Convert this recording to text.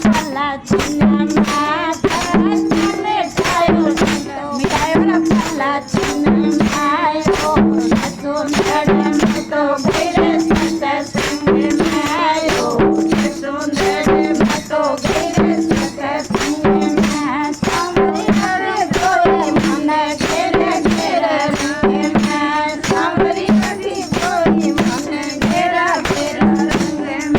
पाला छीना माता तने छायो मिठाई वाला पाला छीना आयो तो नड़े में तो गिरे सत्संग में आयो तो नड़े में तो गिरे सत्संग में सांवरी हरे कोई मन घेरे घेरे रंग में सांवरी हरे कोई मन घेरा घेरा रंग में।